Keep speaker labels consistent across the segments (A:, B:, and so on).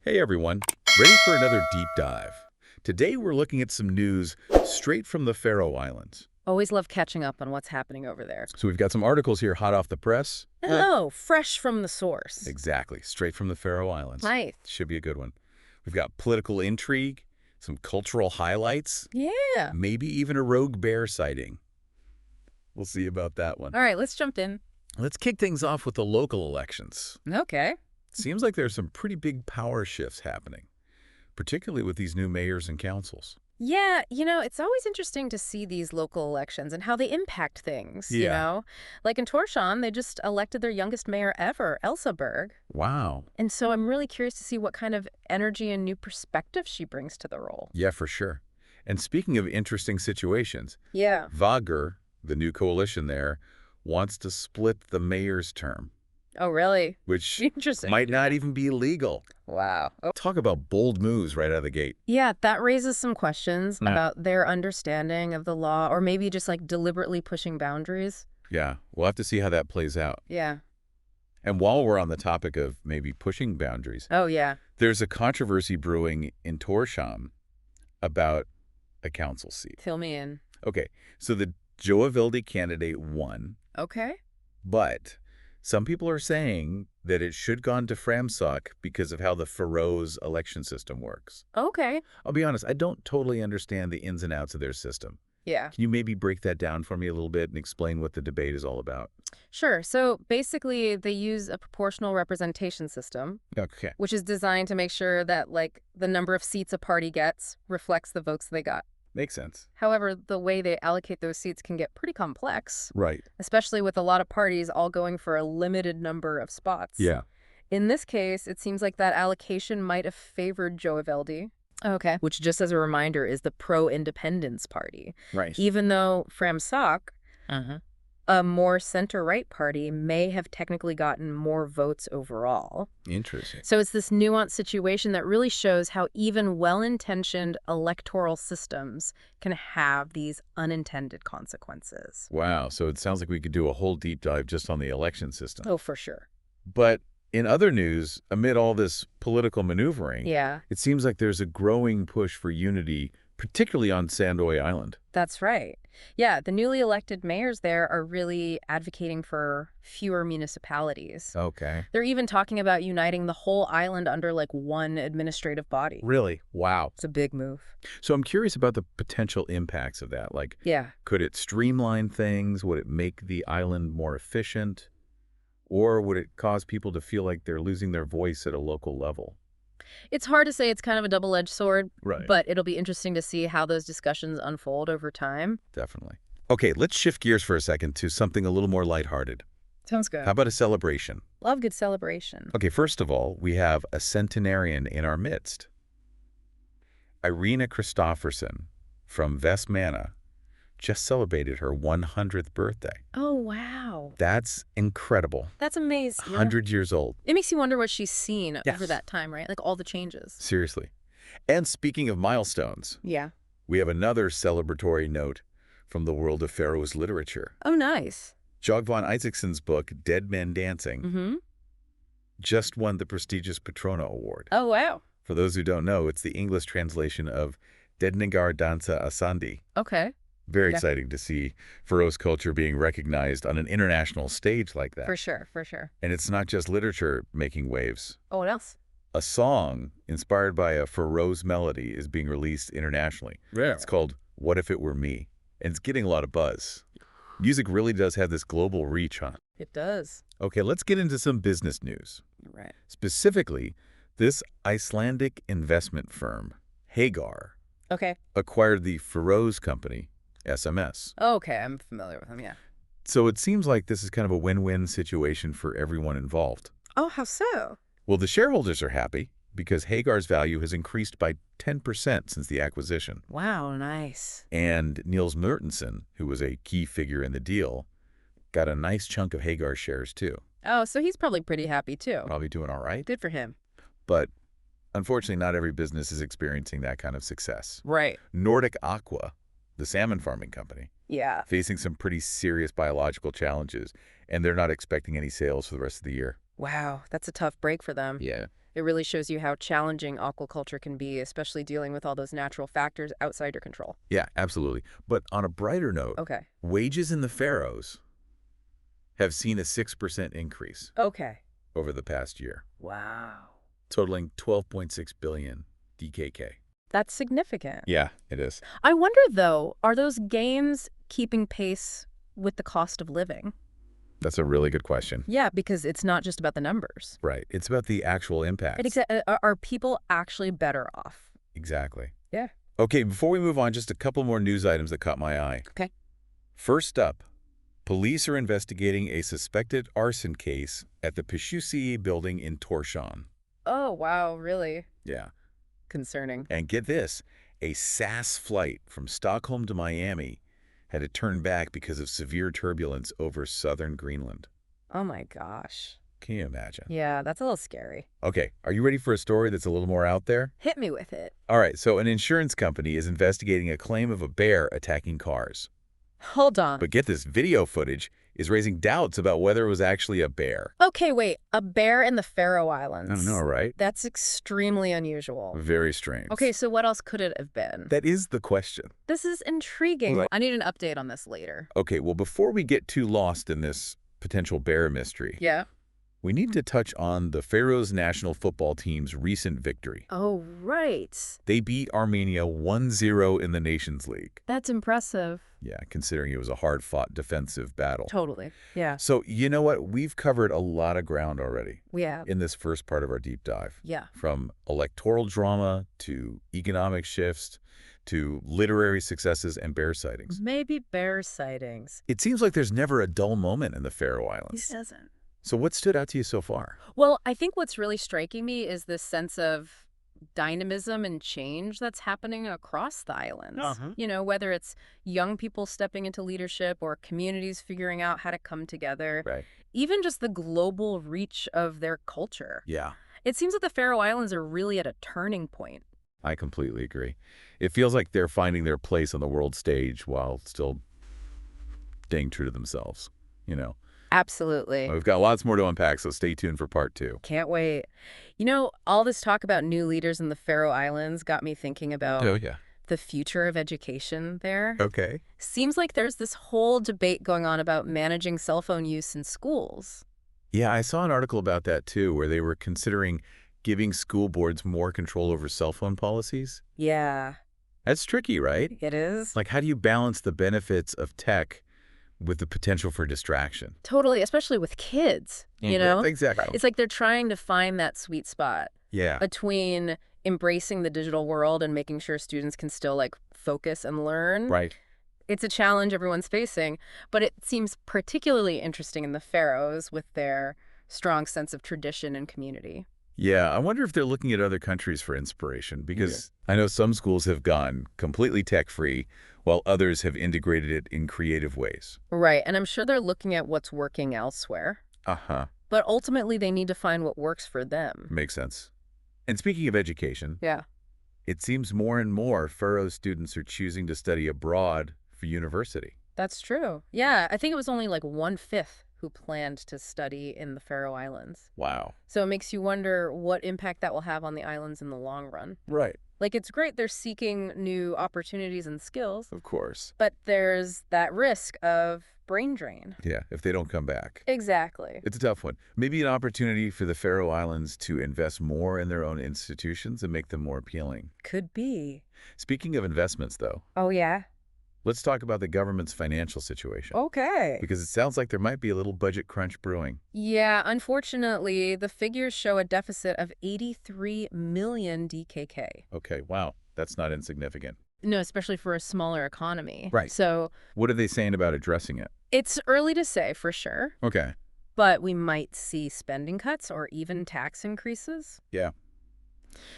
A: Hey everyone, ready for another deep dive? Today we're looking at some news straight from the Faroe Islands.
B: Always love catching up on what's happening over there.
A: So we've got some articles here hot off the press.
B: Oh, fresh from the source.
A: Exactly, straight from the Faroe Islands.
B: Nice.
A: Should be a good one. We've got political intrigue, some cultural highlights,
B: Yeah.
A: maybe even a rogue bear sighting. We'll see about that one.
B: All right, let's jump in.
A: Let's kick things off with the local elections.
B: Okay.
A: Seems like there's some pretty big power shifts happening, particularly with these new mayors and councils.
B: Yeah, it's always interesting to see these local elections and how they impact things,
A: Yeah.
B: Like in Torshavn, they just elected their youngest mayor ever, Elsa Berg.
A: Wow.
B: And so I'm really curious to see what kind of energy and new perspective she brings to the role.
A: Yeah, for sure. And speaking of interesting situations,
B: Yeah.
A: Vagar, the new coalition there, wants to split the mayor's term,
B: Oh, really?
A: which
B: Interesting.
A: might not even be legal.
B: Wow. Oh.
A: Talk about bold moves right out of the gate.
B: Yeah, that raises some questions
A: Yeah.
B: about their understanding of the law or maybe just like deliberately pushing boundaries.
A: Yeah, we'll have to see how that plays out.
B: Yeah.
A: And while we're on the topic of maybe pushing boundaries,
B: Oh, yeah.
A: there's a controversy brewing in Torshavn about a council seat.
B: Fill me in.
A: Okay, so the Joavildi candidate won,
B: Okay.
A: but some people are saying that it should gone to Framsókn because of how the Faroes election system works.
B: Okay.
A: I'll be honest, I don't totally understand the ins and outs of their system.
B: Yeah.
A: Can you maybe break that down for me a little bit and explain what the debate is all about?
B: Sure. So basically, they use a proportional representation system,
A: Okay.
B: which is designed to make sure that like the number of seats a party gets reflects the votes they got.
A: Makes sense.
B: However, the way they allocate those seats can get pretty complex,
A: Right.
B: especially with a lot of parties all going for a limited number of spots.
A: Yeah.
B: In this case, it seems like that allocation might have favored Joavildi. Okay. Which, just as a reminder, is the pro-independence party.
A: Right.
B: Even though Framsókn, a more center-right party, may have technically gotten more votes overall.
A: Interesting.
B: So it's this nuanced situation that really shows how even well-intentioned electoral systems can have these unintended consequences.
A: Wow. So it sounds like we could do a whole deep dive just on the election system.
B: Oh, for sure.
A: But in other news, amid all this political maneuvering,
B: Yeah,
A: it seems like there's a growing push for unity, particularly on Sandoy Island.
B: that's right. Yeah, the newly elected mayors there are really advocating for fewer municipalities.
A: Okay.
B: They're even talking about uniting the whole island under like one administrative body.
A: Really? Wow.
B: It's a big move.
A: So I'm curious about the potential impacts of that. Like,
B: Yeah.
A: could it streamline things? Would it make the island more efficient? Or would it cause people to feel like they're losing their voice at a local level?
B: It's hard to say. It's kind of a double-edged sword,
A: Right.
B: but it'll be interesting to see how those discussions unfold over time.
A: Definitely. Okay, let's shift gears for a second to something a little more lighthearted.
B: Sounds good.
A: How about a celebration?
B: Love good celebration.
A: Okay, first of all, we have a centenarian in our midst. Irina Christofferson from Vestmanna just celebrated her 100th birthday.
B: Oh, wow.
A: That's incredible.
B: That's amazing.
A: 100 years old.
B: It makes you wonder what she's seen
A: Yes.
B: over that time, right? Like all the changes.
A: Seriously. And speaking of milestones,
B: Yeah.
A: we have another celebratory note from the world of Faroese literature.
B: Oh, nice.
A: Jogvan Isaacson's book, Dead Men Dancing,
B: Mm-hmm.
A: just won the prestigious Patrona Award.
B: Oh, wow.
A: For those who don't know, it's the English translation of Dedningar Dansa Asandi.
B: Okay.
A: Very
B: Yeah.
A: exciting to see Faroese culture being recognized on an international stage like that.
B: For sure. For sure.
A: And it's not just literature making waves.
B: Oh, what else?
A: A song inspired by a Faroese melody is being released internationally.
B: Yeah.
A: It's called What If It Were Me? And it's getting a lot of buzz. Music really does have this global reach, huh?
B: It does.
A: Okay, let's get into some business news.
B: Right.
A: Specifically, this Icelandic investment firm, Hagar,
B: Okay.
A: acquired the Faroese company, SMS.
B: Okay. I'm familiar with them. Yeah.
A: So it seems like this is kind of a win-win situation for everyone involved.
B: Oh, how so?
A: Well, the shareholders are happy because Hagar's value has increased by 10% since the acquisition.
B: Wow. Nice.
A: And Niels Mertensen, who was a key figure in the deal, got a nice chunk of Hagar shares too.
B: Oh, so he's probably pretty happy too.
A: Probably doing all right.
B: Good for him.
A: But unfortunately, not every business is experiencing that kind of success.
B: Right.
A: Nordic Aqua, the salmon farming company,
B: Yeah.
A: facing some pretty serious biological challenges, and they're not expecting any sales for the rest of the year.
B: Wow. That's a tough break for them.
A: Yeah.
B: It It really shows you how challenging aquaculture can be, especially dealing with all those natural factors outside your control.
A: Yeah, absolutely. But on a brighter note,
B: Okay.
A: wages in the Faroes have seen a 6% increase
B: Okay.
A: over the past year,
B: Wow.
A: totaling 12.6 billion DKK.
B: That's significant.
A: Yeah, it is.
B: I wonder, though, are those gains keeping pace with the cost of living?
A: That's a really good question.
B: Yeah, because it's not just about the numbers.
A: Right. It's about the actual impacts.
B: Are people actually better off?
A: Exactly.
B: Yeah.
A: Okay, before we move on, just a couple more news items that caught my eye.
B: Okay.
A: First up, police are investigating a suspected arson case at the Pishusi building in Torshavn.
B: Oh, wow, really?
A: Yeah.
B: Concerning.
A: And get this, a SAS flight from Stockholm to Miami had to turn back because of severe turbulence over southern Greenland.
B: Oh my gosh.
A: Can you imagine?
B: Yeah, that's a little scary.
A: Okay, are you ready for a story that's a little more out there?
B: Hit me with it.
A: All right, so an insurance company is investigating a claim of a bear attacking cars.
B: Hold on.
A: But get this, video footage is raising doubts about whether it was actually a bear.
B: Okay, wait. A bear in the Faroe Islands.
A: I don't know, right?
B: That's extremely unusual.
A: Very strange.
B: Okay, so what else could it have been?
A: That is the question.
B: This is intriguing.
A: Right.
B: I need an update on this later.
A: Okay, well, before we get too lost in this potential bear mystery,
B: Yeah.
A: we need to touch on the Faroes national football team's recent victory.
B: Oh, right.
A: They beat Armenia 1-0 in the Nations League.
B: That's impressive.
A: Yeah, considering it was a hard-fought defensive battle.
B: Totally. Yeah.
A: So, you know what? We've covered a lot of ground already
B: Yeah.
A: in this first part of our deep dive.
B: Yeah.
A: From electoral drama to economic shifts to literary successes and bear sightings.
B: Maybe bear sightings.
A: It seems like there's never a dull moment in the Faroe Islands.
B: doesn't.
A: So what stood out to you so far?
B: Well, I think what's really striking me is this sense of dynamism and change that's happening across the islands. You know, whether it's young people stepping into leadership or communities figuring out how to come together,
A: Right.
B: even just the global reach of their culture.
A: Yeah,
B: It seems that the Faroe Islands are really at a turning point.
A: I completely agree. It feels like they're finding their place on the world stage while still staying true to themselves, you know.
B: Absolutely.
A: We've got lots more to unpack, so stay tuned for part 2.
B: Can't wait. You know, all this talk about new leaders in the Faroe Islands got me thinking about
A: yeah.
B: the future of education there.
A: Okay.
B: Seems like there's this whole debate going on about managing cell phone use in schools.
A: Yeah, I saw an article about that too, where they were considering giving school boards more control over cell phone policies.
B: Yeah,
A: That's tricky, right?
B: it is.
A: Like, how do you balance the benefits of tech with the potential for distraction?
B: Totally, especially with kids, you know?
A: Exactly.
B: It's like they're trying to find that sweet spot
A: Yeah.
B: between embracing the digital world and making sure students can still, like, focus and learn.
A: Right.
B: It's a challenge everyone's facing, but it seems particularly interesting in the Faroes with their strong sense of tradition and community.
A: Yeah, I wonder if they're looking at other countries for inspiration, because I know some schools have gone completely tech-free, while others have integrated it in creative ways.
B: Right, and I'm sure they're looking at what's working elsewhere.
A: Uh-huh.
B: But ultimately, they need to find what works for them.
A: Makes sense. And speaking of education,
B: Yeah.
A: it seems more and more Faroe students are choosing to study abroad for university.
B: That's true. Yeah, I think it was only like 1/5 who planned to study in the Faroe Islands.
A: Wow.
B: So it makes you wonder what impact that will have on the islands in the long run.
A: Right.
B: Like, it's great they're seeking new opportunities and skills,
A: Of course.
B: but there's that risk of brain drain.
A: Yeah, if they don't come back.
B: Exactly.
A: It's a tough one. Maybe an opportunity for the Faroe Islands to invest more in their own institutions and make them more appealing.
B: Could be.
A: Speaking of investments, though,
B: Oh, yeah?
A: let's talk about the government's financial situation.
B: Okay.
A: Because it sounds like there might be a little budget crunch brewing.
B: Yeah, unfortunately, the figures show a deficit of 83 million DKK.
A: Okay, wow. That's not insignificant.
B: No, especially for a smaller economy.
A: Right.
B: So
A: What are they saying about addressing it?
B: it's early to say for sure,
A: Okay.
B: but we might see spending cuts or even tax increases.
A: Yeah.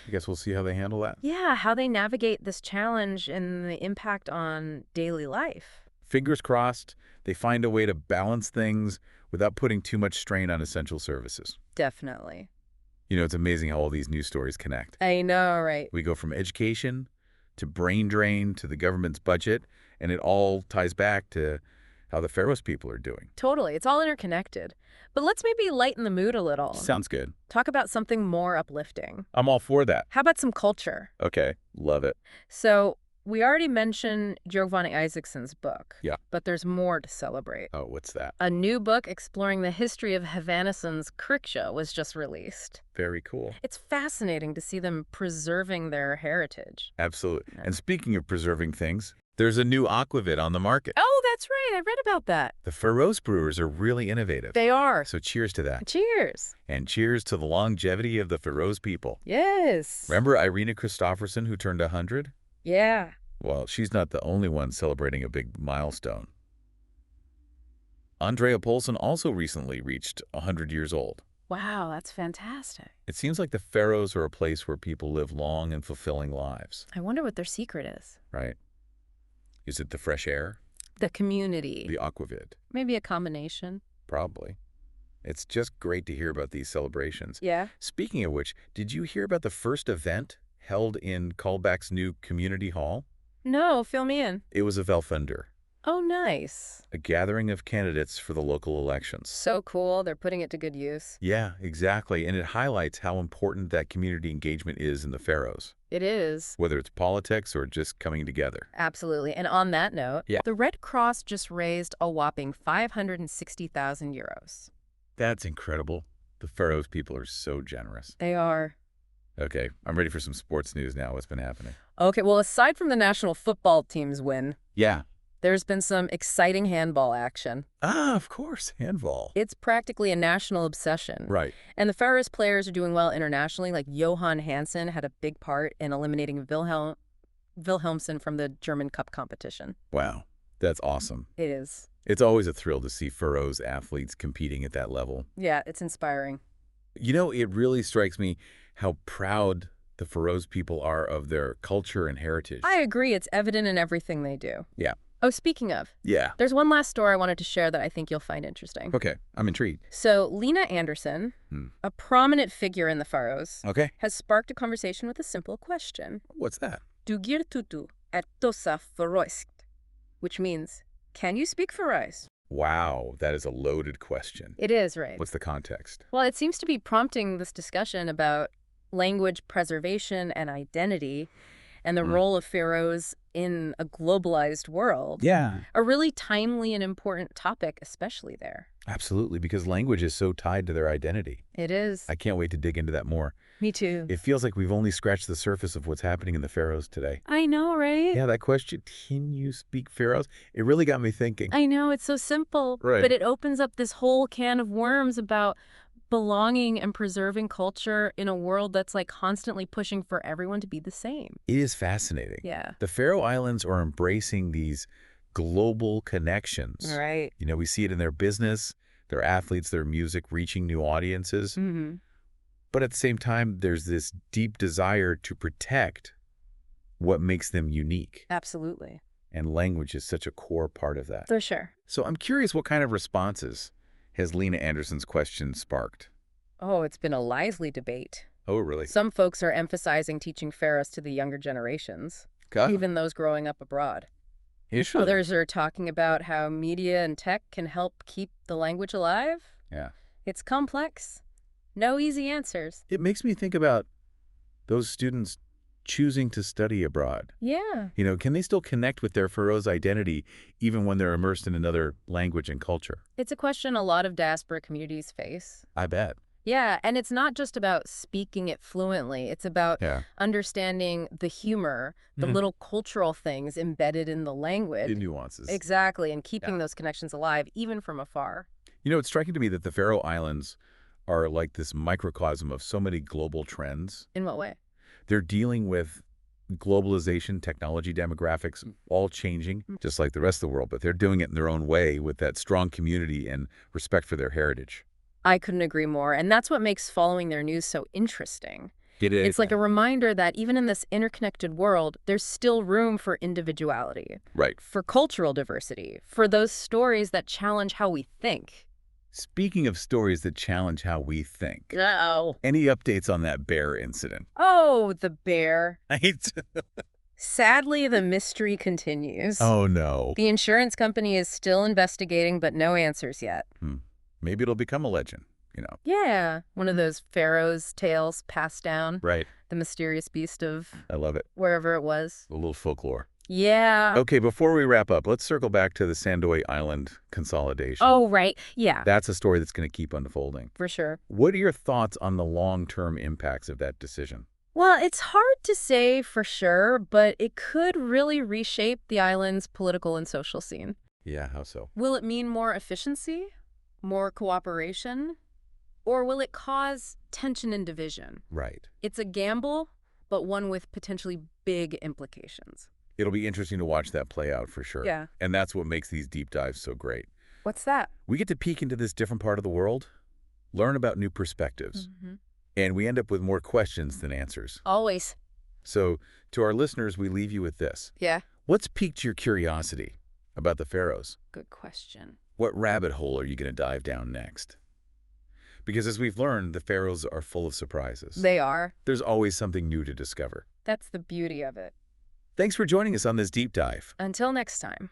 A: I guess we'll see how they handle that.
B: Yeah, how they navigate this challenge and the impact on daily life.
A: Fingers crossed, they find a way to balance things without putting too much strain on essential services.
B: Definitely.
A: You know, it's amazing how all these news stories connect.
B: I know, right?
A: We go from education to brain drain to the government's budget, and it all ties back to how the Faroes people are doing.
B: Totally. It's all interconnected. But let's maybe lighten the mood a little.
A: Sounds good.
B: Talk about something more uplifting.
A: I'm all for that.
B: How about some culture?
A: Okay, love it.
B: So we already mentioned Giovanni Isaacson's book.
A: Yeah.
B: But there's more to celebrate.
A: Oh, what's that?
B: A new book exploring the history of Havanasson's Kriksha was just released.
A: Very cool.
B: It's fascinating to see them preserving their heritage.
A: Absolutely.
B: Yeah.
A: And speaking of preserving things, there's a new aquavit on the market.
B: Oh, that's right. I read about that.
A: The Faroes brewers are really innovative.
B: They are.
A: So cheers to that.
B: Cheers.
A: And cheers to the longevity of the Faroes people.
B: Yes.
A: Remember Irina Kristofferson who turned 100?
B: Yeah.
A: Well, she's not the only one celebrating a big milestone. Andrea Poulsen also recently reached 100 years old.
B: Wow, that's fantastic.
A: It seems like the Faroes are a place where people live long and fulfilling lives,
B: I wonder what their secret is.
A: right? Is it the fresh air?
B: The community.
A: The aquavit?
B: Maybe a combination.
A: Probably. It's just great to hear about these celebrations.
B: Yeah.
A: Speaking of which, did you hear about the first event held in Callback's new community hall?
B: No, fill me in.
A: It was a Velfunder,
B: Oh, nice.
A: a gathering of candidates for the local elections.
B: So cool. They're putting it to good use.
A: Yeah, exactly. And it highlights how important that community engagement is in the Faroes,
B: It is.
A: whether it's politics or just coming together.
B: Absolutely. And on that note,
A: Yeah.
B: the Red Cross just raised a whopping 560,000 euros.
A: That's incredible. The Faroes people are so generous.
B: They are.
A: Okay, I'm ready for some sports news now. What's been happening?
B: Okay, well, aside from the national football team's win,
A: Yeah.
B: there's been some exciting handball action.
A: Ah, of course, handball.
B: It's practically a national obsession.
A: Right.
B: And the Faroes players are doing well internationally. Like Johan Hansen had a big part in eliminating Wilhelmsen from the German Cup competition.
A: Wow, that's awesome.
B: It is.
A: It's always a thrill to see Faroes athletes competing at that level.
B: Yeah, it's inspiring.
A: You know, it really strikes me how proud the Faroes people are of their culture and heritage.
B: I agree. It's evident in everything they do.
A: Yeah.
B: Oh, speaking of,
A: Yeah.
B: there's one last story I wanted to share that I think you'll find interesting.
A: Okay, I'm intrigued.
B: So Lena Anderson, a prominent figure in the Faroes,
A: Okay.
B: has sparked a conversation with a simple question.
A: What's that?
B: Dugir tutu et tosa faroisk, which means, can you speak Faroese?
A: Wow, that is a loaded question.
B: It is, right?
A: What's the context?
B: Well, it seems to be prompting this discussion about language preservation and identity and the role of Faroes in a globalized world.
A: Yeah.
B: A really timely and important topic, especially there.
A: Absolutely, because language is so tied to their identity.
B: It is.
A: I can't wait to dig into that more.
B: Me too.
A: It feels like we've only scratched the surface of what's happening in the Faroes today.
B: I know, right?
A: Yeah, that question, can you speak Faroes? It really got me thinking.
B: I know, it's so simple.
A: Right.
B: But it opens up this whole can of worms about belonging and preserving culture in a world that's like constantly pushing for everyone to be the same.
A: It is fascinating.
B: Yeah.
A: The Faroe Islands are embracing these global connections.
B: Right.
A: You know, we see it in their business, their athletes, their music reaching new audiences.
B: Mm-hmm.
A: But at the same time, there's this deep desire to protect what makes them unique.
B: Absolutely.
A: And language is such a core part of that.
B: For sure.
A: So I'm curious, what kind of responses has Lena Anderson's question sparked?
B: Oh, it's been a lively debate.
A: Oh, really?
B: Some folks are emphasizing teaching Faroese to the younger generations, even those growing up abroad.
A: Interesting.
B: Others are talking about how media and tech can help keep the language alive.
A: Yeah.
B: It's complex. No easy answers.
A: It makes me think about those students choosing to study abroad.
B: Yeah.
A: You know, can they still connect with their Faroese identity even when they're immersed in another language and culture?
B: It's a question a lot of diaspora communities face.
A: I bet.
B: Yeah, and it's not just about speaking it fluently. It's about understanding the humor, the little cultural things embedded in the language.
A: The nuances.
B: Exactly, and keeping those connections alive, even from afar.
A: You know, it's striking to me that the Faroe Islands are like this microcosm of so many global trends.
B: In what way?
A: They're dealing with globalization, technology, demographics, all changing, just like the rest of the world, but they're doing it in their own way with that strong community and respect for their heritage.
B: I couldn't agree more, and that's what makes following their news so interesting.
A: It is.
B: It's like a reminder that even in this interconnected world, there's still room for individuality.
A: Right.
B: For cultural diversity, for those stories that challenge how we think.
A: Speaking of stories that challenge how we think,
B: Uh-oh.
A: any updates on that bear incident?
B: Oh, the bear.
A: Right?
B: Sadly, the mystery continues.
A: Oh, no.
B: The insurance company is still investigating, but no answers yet.
A: Maybe it'll become a legend,
B: Yeah, one of those pharaoh's tales passed down.
A: Right.
B: The mysterious beast of
A: I love it.
B: wherever it was.
A: A little folklore.
B: Yeah.
A: Okay, before we wrap up, let's circle back to the Sandoy Island consolidation.
B: Oh, right. Yeah,
A: That's a story that's going to keep unfolding.
B: for sure.
A: What are your thoughts on the long-term impacts of that decision?
B: Well, it's hard to say for sure, but it could really reshape the island's political and social scene.
A: Yeah, how so?
B: Will it mean more efficiency, more cooperation, or will it cause tension and division?
A: Right.
B: It's a gamble, but one with potentially big implications.
A: It'll be interesting to watch that play out for sure.
B: Yeah.
A: And that's what makes these deep dives so great.
B: What's that?
A: We get to peek into this different part of the world, learn about new perspectives, and we end up with more questions than answers.
B: Always.
A: So, to our listeners, we leave you with this.
B: Yeah.
A: What's piqued your curiosity about the Faroes?
B: Good question.
A: What rabbit hole are you going to dive down next? Because as we've learned, the Faroes are full of surprises.
B: They are.
A: There's always something new to discover.
B: That's the beauty of it.
A: Thanks for joining us on this deep dive.
B: Until next time.